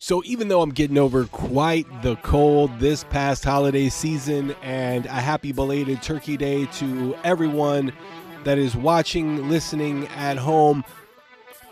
So even though I'm getting over quite the cold this past holiday season, and a happy belated Turkey Day to everyone that is watching, listening at home,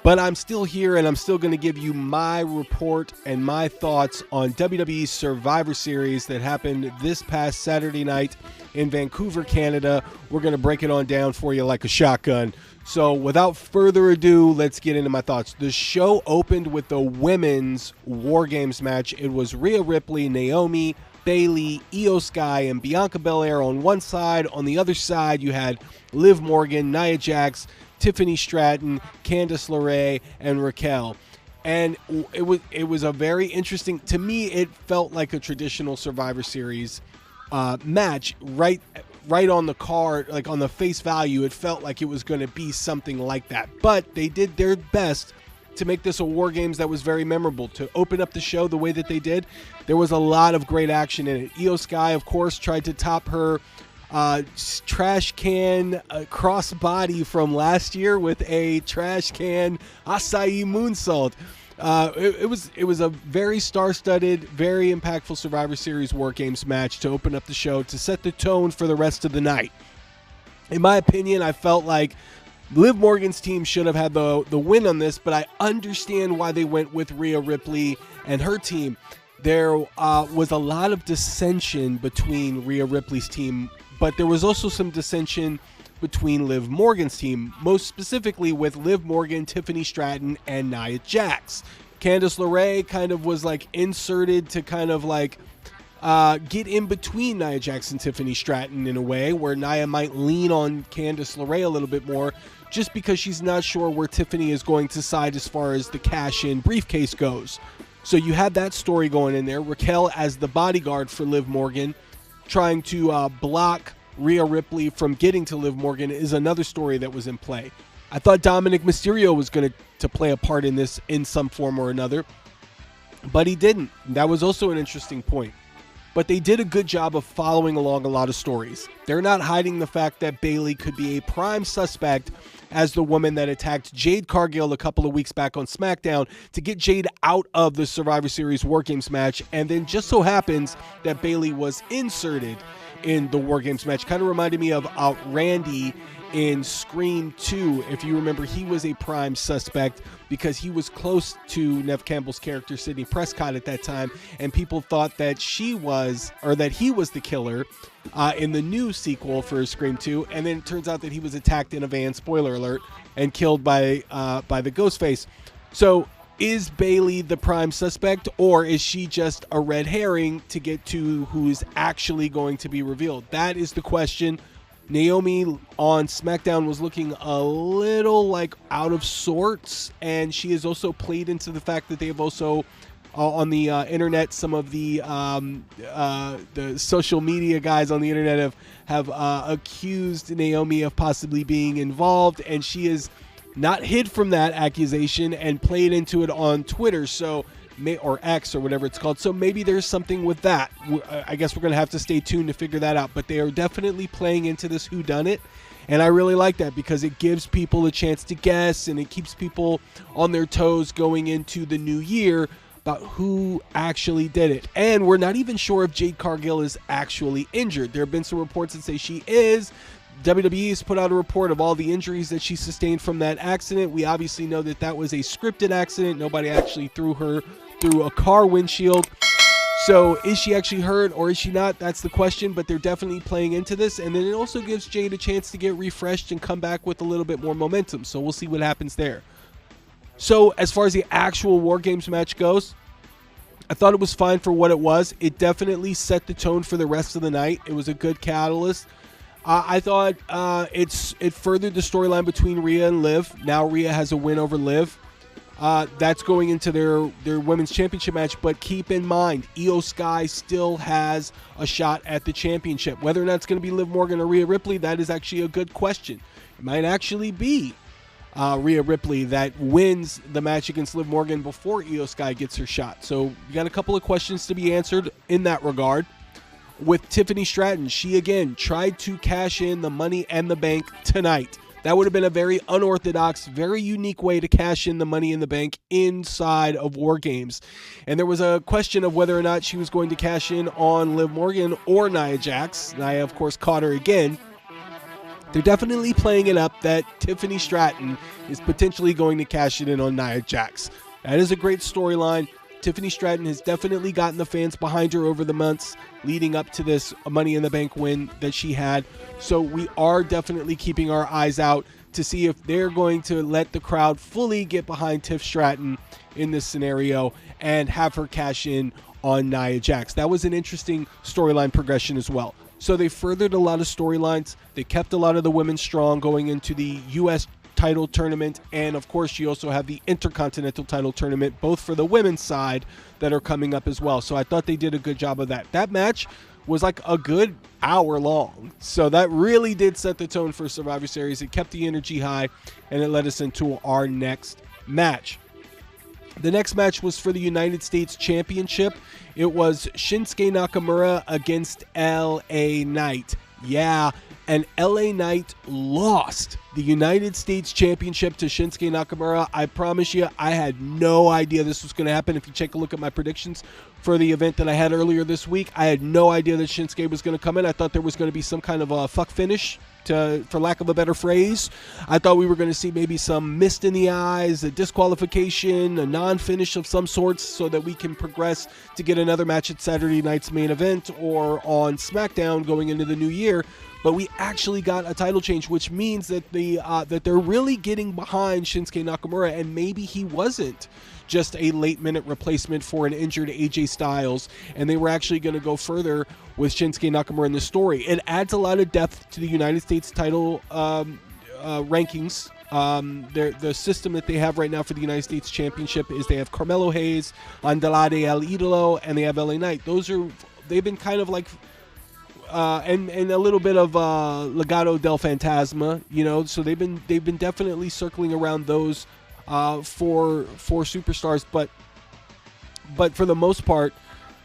but I'm still here and I'm still going to give you my report and my thoughts on WWE Survivor Series that happened this past Saturday night in Vancouver, Canada. We're going to break it on down for you like a shotgun. So without further ado, let's get into my thoughts. The show opened with the women's War Games match. It was Rhea Ripley, Naomi, Bayley, Io Sky, and Bianca Belair on one side. On the other side, you had Liv Morgan, Nia Jax, Tiffany Stratton, Candice LeRae, and Raquel. And it was a very interesting, to me, it felt like a traditional Survivor Series match, right on the card, like on the face value. It felt like it was going to be something like that. But they did their best to make this a War Games that was very memorable. To open up the show the way that they did, there was a lot of great action in it. Io Sky, of course, tried to top her trash can crossbody from last year with a trash can acai moonsault. It was a very star-studded, very impactful Survivor Series War Games match to open up the show, to set the tone for the rest of the night. In my opinion, I felt like Liv Morgan's team should have had the win on this, but I understand why they went with Rhea Ripley and her team. There was a lot of dissension between Rhea Ripley's team, but there was also some dissension between Liv Morgan's team, most specifically with Liv Morgan, Tiffany Stratton, and Nia Jax. Candice LeRae kind of was like inserted to kind of like get in between Nia Jax and Tiffany Stratton in a way where Nia might lean on Candice LeRae a little bit more just because she's not sure where Tiffany is going to side as far as the cash-in briefcase goes. So you had that story going in there. Raquel as the bodyguard for Liv Morgan, trying to block Rhea Ripley from getting to Liv Morgan is another story that was in play. I thought Dominic Mysterio was going to play a part in this in some form or another, but he didn't. That was also an interesting point. But they did a good job of following along a lot of stories. They're not hiding the fact that Bayley could be a prime suspect as the woman that attacked Jade Cargill a couple of weeks back on SmackDown to get Jade out of the Survivor Series War Games match. And then just so happens that Bayley was inserted in the War Games match. Kind of reminded me of Randy in Scream 2. If you remember, he was a prime suspect because he was close to Neve Campbell's character, Sidney Prescott, at that time, and people thought that he was the killer in the new sequel for Scream 2, and then it turns out that he was attacked in a van, spoiler alert, and killed by the Ghostface. So is Bayley the prime suspect, or is she just a red herring to get to who's actually going to be revealed? That is the question. Naomi on SmackDown was looking a little like out of sorts, and she has also played into the fact that they have also on the internet, some of the social media guys on the internet have accused Naomi of possibly being involved, and she is not hid from that accusation and played into it on Twitter, or X or whatever it's called. So maybe there's something with that. I guess we're going to have to stay tuned to figure that out. But they are definitely playing into this whodunit, and I really like that because it gives people a chance to guess, and it keeps people on their toes going into the new year about who actually did it. And we're not even sure if Jade Cargill is actually injured. There have been some reports that say she is. WWE has put out a report of all the injuries that she sustained from that accident. We obviously know that that was a scripted accident. Nobody actually threw her through a car windshield. So is she actually hurt or is she not? That's the question, but they're definitely playing into this. And then it also gives Jade a chance to get refreshed and come back with a little bit more momentum. So we'll see what happens there. So as far as the actual War Games match goes, I thought it was fine for what it was. It definitely set the tone for the rest of the night. It was a good catalyst. I thought it furthered the storyline between Rhea and Liv. Now Rhea has a win over Liv. That's going into their women's championship match, but keep in mind, Io Sky still has a shot at the championship. Whether or not it's going to be Liv Morgan or Rhea Ripley, that is actually a good question. It might actually be Rhea Ripley that wins the match against Liv Morgan before Io Sky gets her shot. So you got a couple of questions to be answered in that regard. With Tiffany Stratton, she again tried to cash in the Money and the Bank tonight. That would have been a very unorthodox, very unique way to cash in the Money in the Bank inside of War Games. And there was a question of whether or not she was going to cash in on Liv Morgan or Nia Jax. Nia, of course, caught her again. They're definitely playing it up that Tiffany Stratton is potentially going to cash it in on Nia Jax. That is a great storyline. Tiffany Stratton has definitely gotten the fans behind her over the months leading up to this Money in the Bank win that she had. So we are definitely keeping our eyes out to see if they're going to let the crowd fully get behind Tiff Stratton in this scenario and have her cash in on Nia Jax. That was an interesting storyline progression as well. So they furthered a lot of storylines. They kept a lot of the women strong going into the U.S. title tournament, and of course you also have the Intercontinental title tournament, both for the women's side, that are coming up as well. So I thought they did a good job of that. That match was like a good hour long, so that really did set the tone for Survivor Series. It kept the energy high, and it led us into our next match. The next match was for the United States Championship. It was Shinsuke Nakamura against LA Knight. Yeah, and LA Knight lost the United States Championship to Shinsuke Nakamura. I promise you, I had no idea this was going to happen. If you take a look at my predictions for the event that I had earlier this week, I had no idea that Shinsuke was going to come in. I thought there was going to be some kind of a fuck finish, for lack of a better phrase. I thought we were going to see maybe some mist in the eyes, a disqualification, a non-finish of some sorts, so that we can progress to get another match at Saturday night's main event or on SmackDown going into the new year. But we actually got a title change, which means that that they're really getting behind Shinsuke Nakamura, and maybe he wasn't just a late-minute replacement for an injured AJ Styles, and they were actually going to go further with Shinsuke Nakamura in the story. It adds a lot of depth to the United States title rankings. The system that they have right now for the United States Championship is they have Carmelo Hayes, Andrade El Idolo, and they have LA Knight. They've been kind of like and a little bit of Legado del Fantasma, so they've been definitely circling around those for superstars, but for the most part,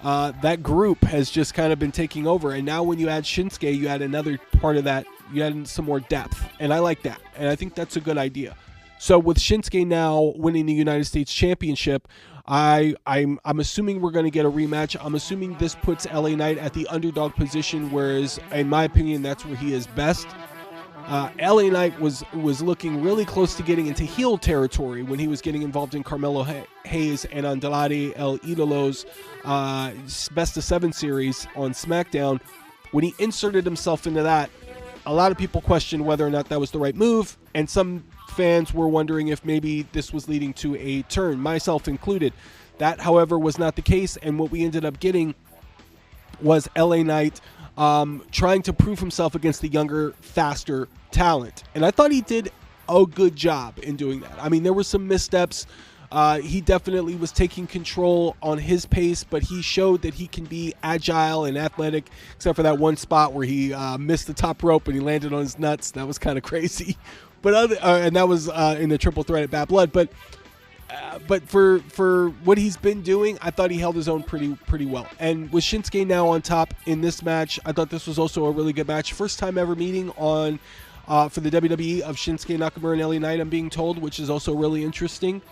that group has just kind of been taking over. And now when you add Shinsuke, you add another part of that. You add some more depth, and I like that, and I think that's a good idea. So with Shinsuke now winning the United States Championship, I'm assuming we're going to get a rematch. I'm assuming this puts LA Knight at the underdog position, whereas in my opinion that's where he is best. LA Knight was looking really close to getting into heel territory when he was getting involved in Carmelo Hayes and Andrade El Idolo's Best of 7 series on SmackDown. When he inserted himself into that, a lot of people questioned whether or not that was the right move, and some fans were wondering if maybe this was leading to a turn, myself included. That, however, was not the case, and what we ended up getting was LA Knight trying to prove himself against the younger, faster talent. And I thought he did a good job in doing that. I mean, there were some missteps. He definitely was taking control on his pace, but he showed that he can be agile and athletic, except for that one spot where he missed the top rope and he landed on his nuts. That was kind of crazy. And that was in the triple threat at Bad Blood. But for what he's been doing, I thought he held his own pretty well. And with Shinsuke now on top in this match, I thought this was also a really good match. First time ever meeting on for the WWE of Shinsuke Nakamura and LA Knight, I'm being told, which is also really interesting.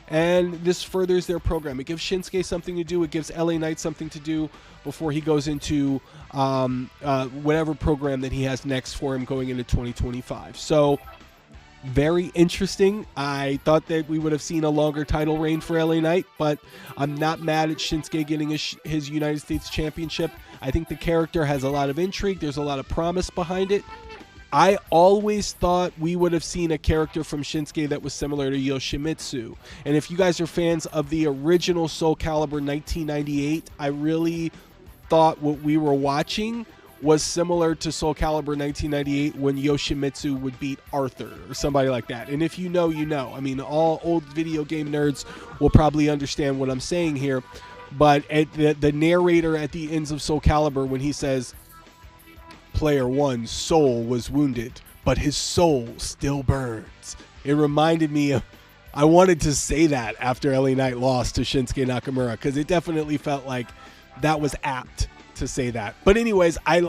And this furthers their program. It gives Shinsuke something to do. It gives LA Knight something to do before he goes into whatever program that he has next for him going into 2025. So very interesting. I thought that we would have seen a longer title reign for LA Knight, but I'm not mad at Shinsuke getting his United States Championship. I think the character has a lot of intrigue. There's a lot of promise behind it. I always thought we would have seen a character from Shinsuke that was similar to Yoshimitsu. And if you guys are fans of the original Soul Calibur 1998, I really thought what we were watching was similar to Soul Calibur 1998 when Yoshimitsu would beat Arthur or somebody like that. And if you know, you know. I mean, all old video game nerds will probably understand what I'm saying here. But the narrator at the ends of Soul Calibur, when he says, Player 1's soul was wounded, but his soul still burns. It reminded me of, I wanted to say that after LA Knight lost to Shinsuke Nakamura, because it definitely felt like that was apt to say that. But anyways, I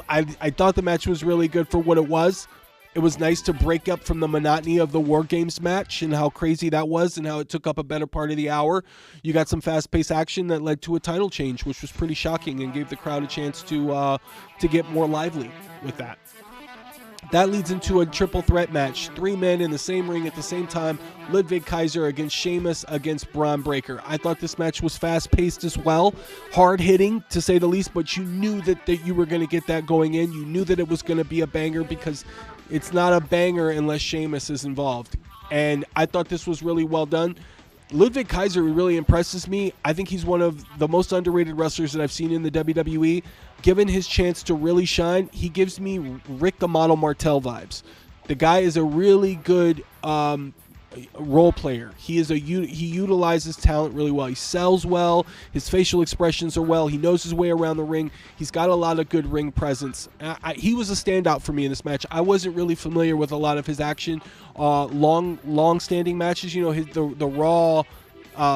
thought the match was really good for what it was. It was nice to break up from the monotony of the War Games match and how crazy that was and how it took up a better part of the hour. You got some fast-paced action that led to a title change, which was pretty shocking and gave the crowd a chance to get more lively with that. That leads into a triple threat match. 3 men in the same ring at the same time. Ludwig Kaiser against Sheamus against Braun Breaker. I thought this match was fast-paced as well. Hard-hitting, to say the least, but you knew that you were going to get that going in. You knew that it was going to be a banger because it's not a banger unless Sheamus is involved. And I thought this was really well done. Ludwig Kaiser really impresses me. I think he's one of the most underrated wrestlers that I've seen in the WWE. Given his chance to really shine, he gives me Rick the Model Martel vibes. The guy is a really good role player. He utilizes talent really well. He sells well. His facial expressions are well. He knows his way around the ring. He's got a lot of good ring presence. He was a standout for me in this match. I wasn't really familiar with a lot of his action. Long-standing matches, the Raw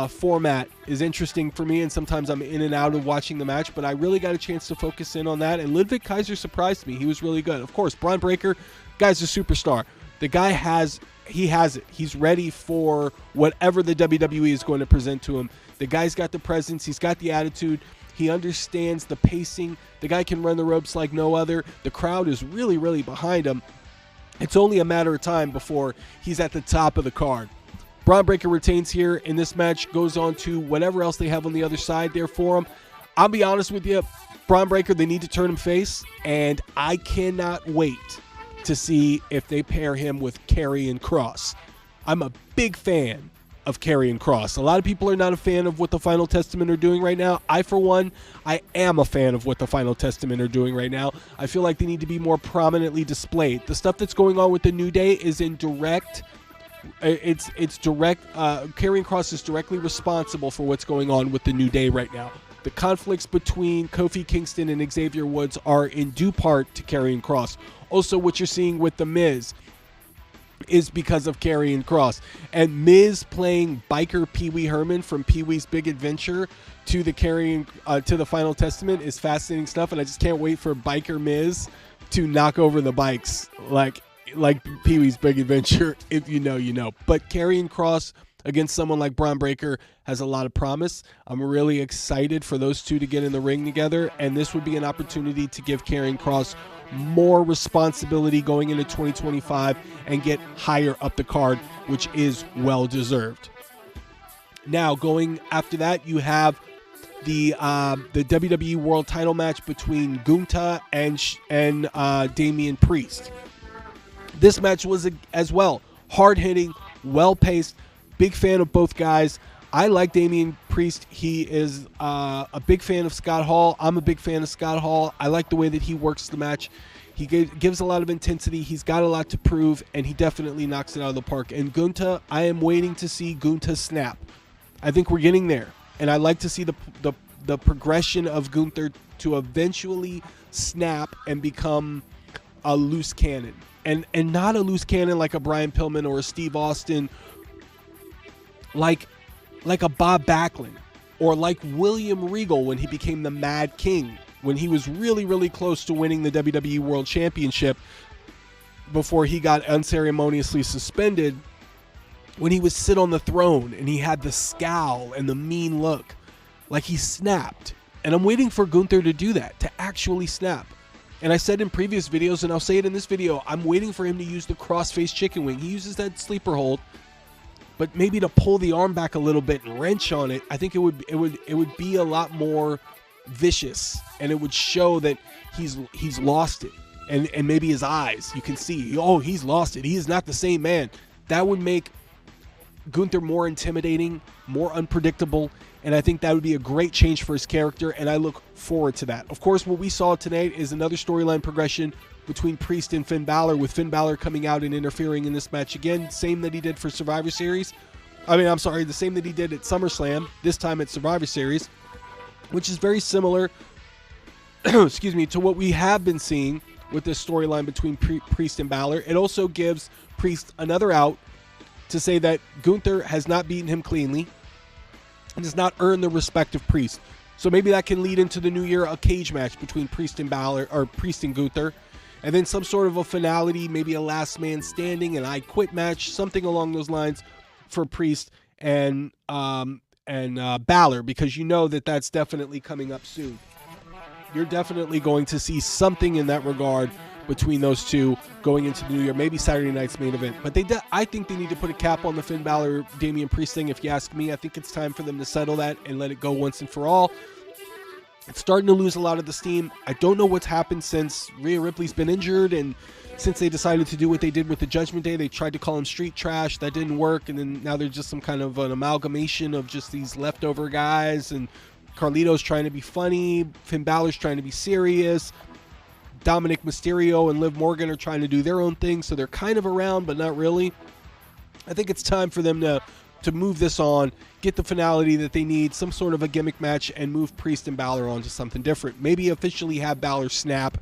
format is interesting for me, and sometimes I'm in and out of watching the match, but I really got a chance to focus in on that, and Ludwig Kaiser surprised me. He was really good. Of course, Braun Breaker, guy's a superstar. The guy has it. He's ready for whatever the WWE is going to present to him. The guy's got the presence. He's got the attitude. He understands the pacing. The guy can run the ropes like no other. The crowd is really, really behind him. It's only a matter of time before he's at the top of the card. Braun Breaker retains here in this match, goes on to whatever else they have on the other side there for him. I'll be honest with you, Braun Breaker, they need to turn him face, and I cannot wait to see if they pair him with Karrion Kross. I'm a big fan of Karrion Kross. A lot of people are not a fan of what the Final Testament are doing right now. I, for one, I am a fan of what the Final Testament are doing right now. I feel like they need to be more prominently displayed. The stuff that's going on with the New Day is in direct... It's direct. Karrion Kross is directly responsible for what's going on with the New Day right now. The conflicts between Kofi Kingston and Xavier Woods are in due part to Karrion Kross. Also, what you're seeing with The Miz is because of Karrion Kross. And Miz playing biker Pee Wee Herman from Pee Wee's Big Adventure to the Final Testament is fascinating stuff, and I just can't wait for biker Miz to knock over the bikes like Pee Wee's Big Adventure. If you know, you know. But Karrion Kross against someone like Braun Breaker has a lot of promise. I'm really excited for those two to get in the ring together, and this would be an opportunity to give Karrion Kross more responsibility going into 2025 and get higher up the card, which is well deserved. Now, going after that, you have the WWE World Title match between Gunther and Damian Priest. This match was as well hard-hitting, well-paced. Big fan of both guys. I like Damian Priest. He is a big fan of Scott Hall. I'm a big fan of Scott Hall. I like the way that he works the match. He gives a lot of intensity. He's got a lot to prove, and he definitely knocks it out of the park. And Gunther, I am waiting to see Gunther snap. I think we're getting there, and I like to see the progression of Gunther to eventually snap and become a loose cannon. And not a loose cannon like a Brian Pillman or a Steve Austin, like a Bob Backlund, or like William Regal when he became the Mad King, when he was really, really close to winning the WWE World Championship before he got unceremoniously suspended, when he would sit on the throne and he had the scowl and the mean look, like he snapped. And I'm waiting for Gunther to do that, to actually snap. And I said in previous videos, and I'll say it in this video, I'm waiting for him to use the cross-face chicken wing. He uses that sleeper hold, but maybe to pull the arm back a little bit and wrench on it, I think it would be a lot more vicious, and it would show that he's lost it. And maybe his eyes, you can see, oh, he's lost it. He is not the same man. That would make Gunther more intimidating, more unpredictable, and I think that would be a great change for his character, and I look forward to that. Of course, what we saw tonight is another storyline progression between Priest and Finn Balor, with Finn Balor coming out and interfering in this match again, same that he did for Survivor Series. The same that he did at SummerSlam, this time at Survivor Series, which is very similar to what we have been seeing with this storyline between Priest and Balor. It also gives Priest another out to say that Gunther has not beaten him cleanly and does not earn the respect of Priest. So maybe that can lead into the new year, a cage match between Priest and Balor, or Priest and Gunther. and then some sort of a finality, maybe a last man standing, an I quit match, something along those lines for Priest and Balor, because you know that that's definitely coming up soon. You're definitely going to see something in that regard between those two going into the new year, maybe Saturday night's main event. But I think they need to put a cap on the Finn Balor Damian Priest thing, if you ask me. I think it's time for them to settle that and let it go once and for all. It's starting to lose a lot of the steam. I don't know what's happened since Rhea Ripley's been injured, and since they decided to do what they did with the Judgment Day. They tried to call him street trash. That didn't work, and then now they're just some kind of an amalgamation of just these leftover guys, and Carlito's trying to be funny, Finn Balor's trying to be serious, Dominic Mysterio and Liv Morgan are trying to do their own thing, so they're kind of around, but not really. I think it's time for them to move this on, get the finality that they need, some sort of a gimmick match, and move Priest and Balor on to something different. Maybe officially have Balor snap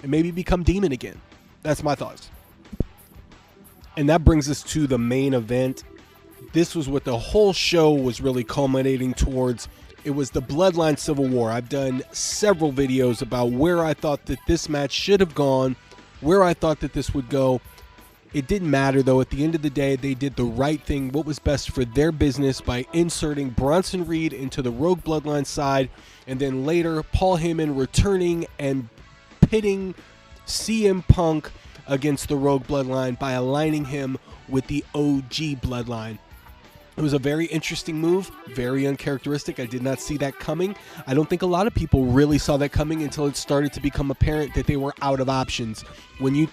and maybe become Demon again. That's my thoughts. And that brings us to the main event. This was what the whole show was really culminating towards. It was the Bloodline Civil War. I've done several videos about where I thought that this match should have gone, where I thought that this would go. It didn't matter, though. At the end of the day, they did the right thing, what was best for their business, by inserting Bronson Reed into the Rogue Bloodline side, and then later Paul Heyman returning and pitting CM Punk against the Rogue Bloodline by aligning him with the OG Bloodline. It was a very interesting move, very uncharacteristic. I did not see that coming. I don't think a lot of people really saw that coming until it started to become apparent that they were out of options. When you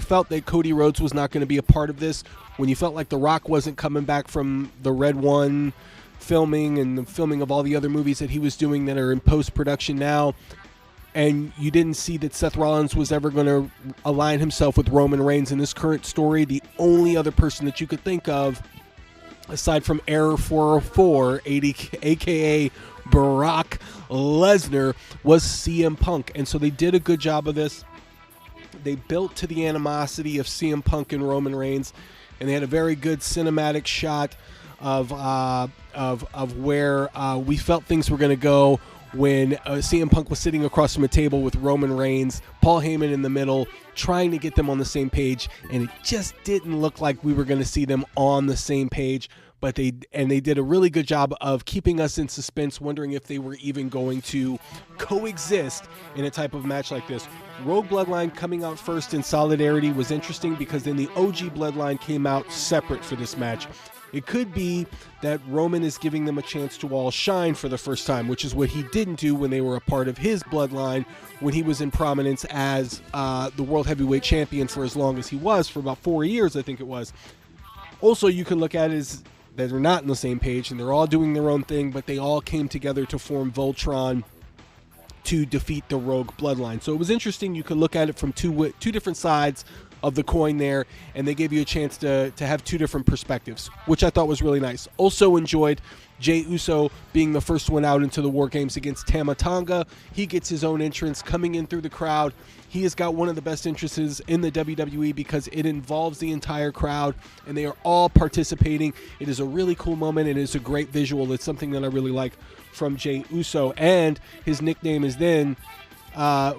felt that Cody Rhodes was not going to be a part of this, when you felt like The Rock wasn't coming back from the Red One filming and the filming of all the other movies that he was doing that are in post-production now, and you didn't see that Seth Rollins was ever going to align himself with Roman Reigns in this current story, the only other person that you could think of aside from Error 404, a.k.a. Brock Lesnar, was CM Punk. And so they did a good job of this. They built to the animosity of CM Punk and Roman Reigns, and they had a very good cinematic shot of where we felt things were going to go when CM Punk was sitting across from a table with Roman Reigns, Paul Heyman in the middle, trying to get them on the same page, and it just didn't look like we were going to see them on the same page. But they did a really good job of keeping us in suspense, wondering if they were even going to coexist in a type of match like this. Rogue Bloodline coming out first in solidarity was interesting, because then the OG Bloodline came out separate for this match. It could be that Roman is giving them a chance to all shine for the first time, which is what he didn't do when they were a part of his bloodline, when he was in prominence as the World Heavyweight Champion for as long as he was, for about 4 years, I think it was. Also, you can look at it as that they're not on the same page, and they're all doing their own thing, but they all came together to form Voltron to defeat the Rogue Bloodline. So it was interesting. You could look at it from two different sides of the coin there, and they gave you a chance to have two different perspectives, which I thought was really nice. Also enjoyed Jey Uso being the first one out into the War Games against Tama Tonga. He gets his own entrance coming in through the crowd. He has got one of the best entrances in the WWE because it involves the entire crowd, and they are all participating. It is a really cool moment. It is a great visual. It's something that I really like from Jey Uso, and his nickname is then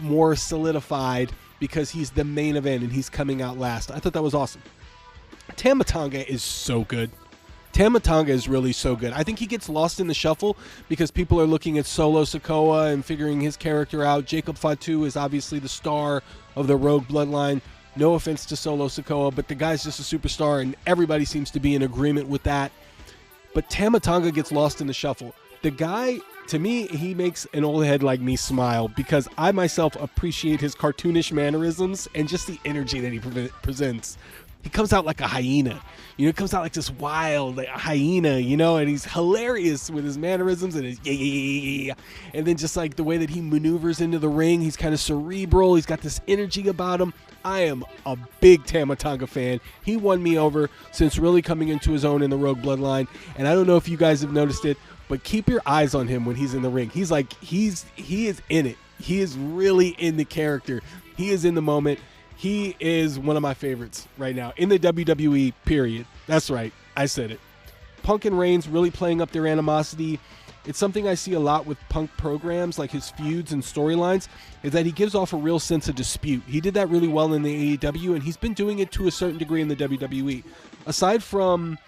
more solidified because he's the main event and he's coming out last. I thought that was awesome. Tama Tonga is so good. Tama Tonga is really so good. I think he gets lost in the shuffle because people are looking at Solo Sikoa and figuring his character out. Jacob Fatu is obviously the star of the Rogue Bloodline. No offense to Solo Sikoa, but the guy's just a superstar, and everybody seems to be in agreement with that. But Tama Tonga gets lost in the shuffle. The guy, to me, he makes an old head like me smile because I myself appreciate his cartoonish mannerisms and just the energy that he presents. He comes out like a hyena. You know, he comes out like this wild hyena, you know, and he's hilarious with his mannerisms and his yeah. And then just like the way that he maneuvers into the ring, he's kind of cerebral. He's got this energy about him. I am a big Tama Tonga fan. He won me over since really coming into his own in the Rogue Bloodline. And I don't know if you guys have noticed it, but keep your eyes on him when he's in the ring. He is in it. He is really in the character. He is in the moment. He is one of my favorites right now in the WWE, period. That's right. I said it. Punk and Reigns really playing up their animosity. it's something I see a lot with Punk programs, like his feuds and storylines, is that he gives off a real sense of dispute. He did that really well in the AEW, and he's been doing it to a certain degree in the WWE. Aside from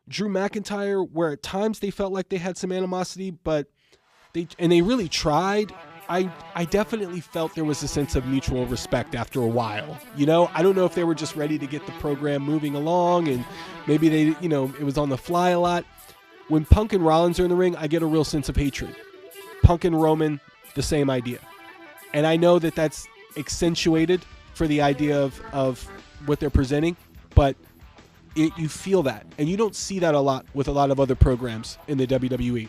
Drew McIntyre, where at times they felt like they had some animosity, but they really tried. I definitely felt there was a sense of mutual respect after a while. I don't know if they were just ready to get the program moving along, and maybe they, it was on the fly a lot. When Punk and Rollins are in the ring, I get a real sense of hatred. Punk and Roman, the same idea. And I know that that's accentuated for the idea of what they're presenting, but you feel that. And you don't see that a lot with a lot of other programs in the WWE.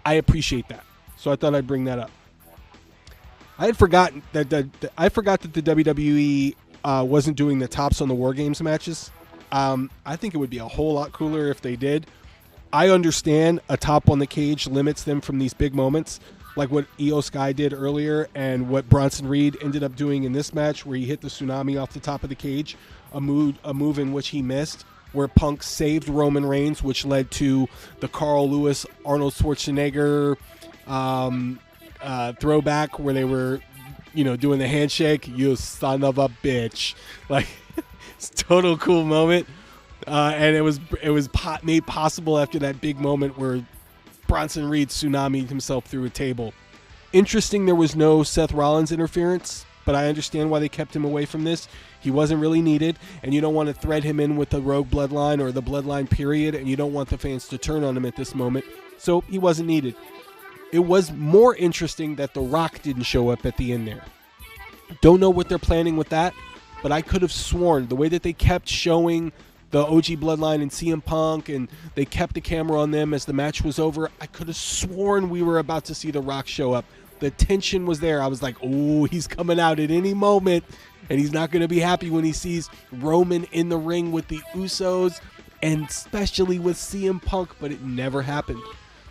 I appreciate that. So I thought I'd bring that up. I had forgotten that the WWE wasn't doing the tops on the War Games matches. I think it would be a whole lot cooler if they did. I understand a top on the cage limits them from these big moments, like what Io Sky did earlier and what Bronson Reed ended up doing in this match, where he hit the tsunami off the top of the cage, a move in which he missed, where Punk saved Roman Reigns, which led to the Carl Lewis, Arnold Schwarzenegger throwback where they were, doing the handshake. You son of a bitch! Like, it's a total cool moment, and it was made possible after that big moment where Bronson Reed tsunamied himself through a table. Interesting, there was no Seth Rollins interference, but I understand why they kept him away from this. He wasn't really needed, and you don't want to thread him in with the Rogue Bloodline or the Bloodline period, and you don't want the fans to turn on him at this moment, so he wasn't needed. It was more interesting that The Rock didn't show up at the end there. Don't know what they're planning with that, but I could have sworn the way that they kept showing the OG Bloodline and CM Punk, and they kept the camera on them as the match was over, I could have sworn we were about to see The Rock show up. The tension was there. I was like, oh, he's coming out at any moment, and he's not going to be happy when he sees Roman in the ring with the Usos, and especially with CM Punk, but it never happened.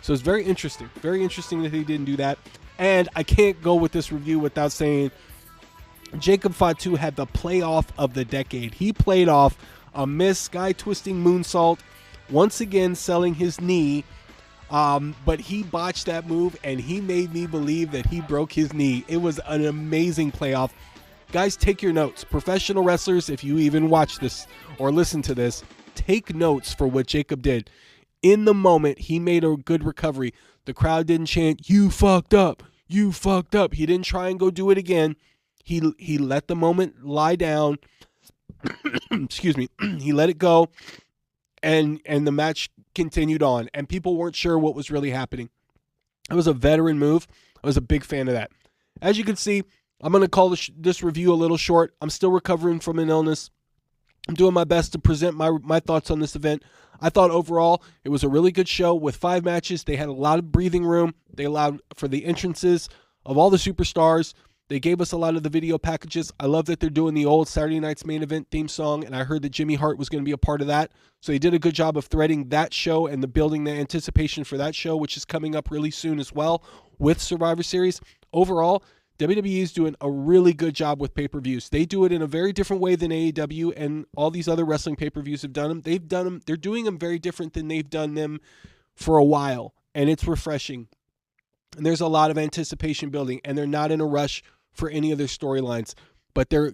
So it's very interesting that he didn't do that. And I can't go with this review without saying Jacob Fatu had the playoff of the decade. He played off a missed sky-twisting moonsault, once again selling his knee, but he botched that move, and he made me believe that he broke his knee. It was an amazing playoff. Guys, take your notes. Professional wrestlers, if you even watch this or listen to this, take notes for what Jacob did. In the moment, he made a good recovery. The crowd didn't chant, "You fucked up, you fucked up." He didn't try and go do it again. He let the moment lie down. Excuse me. He let it go, and the match continued on, and people weren't sure what was really happening. It was a veteran move. I was a big fan of that. As you can see, I'm going to call this review a little short. I'm still recovering from an illness. I'm doing my best to present my thoughts on this event. I thought overall it was a really good show with 5 matches. They had a lot of breathing room. They allowed for the entrances of all the superstars. They gave us a lot of the video packages. I love that they're doing the old Saturday Night's Main Event theme song, and I heard that Jimmy Hart was going to be a part of that. So they did a good job of threading that show and building the anticipation for that show, which is coming up really soon as well with Survivor Series. Overall, WWE is doing a really good job with pay-per-views. They do it in a very different way than AEW and all these other wrestling pay-per-views have done them. They're doing them very different than they've done them for a while, and it's refreshing. And there's a lot of anticipation building, and they're not in a rush for any of their storylines, but they're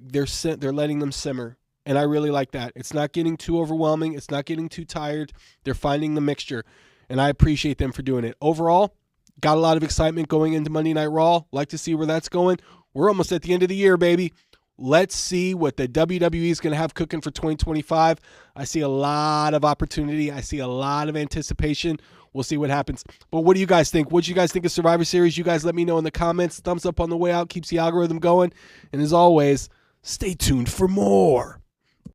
letting them simmer, and I really like that. It's not getting too overwhelming. It's not getting too tired. They're finding the mixture, and I appreciate them for doing it. Overall, got a lot of excitement going into Monday Night Raw. Like to see where that's going. We're almost at the end of the year, baby. Let's see what the WWE is going to have cooking for 2025. I see a lot of opportunity. I see a lot of anticipation. We'll see what happens. But what do you guys think? What do you guys think of Survivor Series? You guys let me know in the comments. Thumbs up on the way out. Keeps the algorithm going. And as always, stay tuned for more.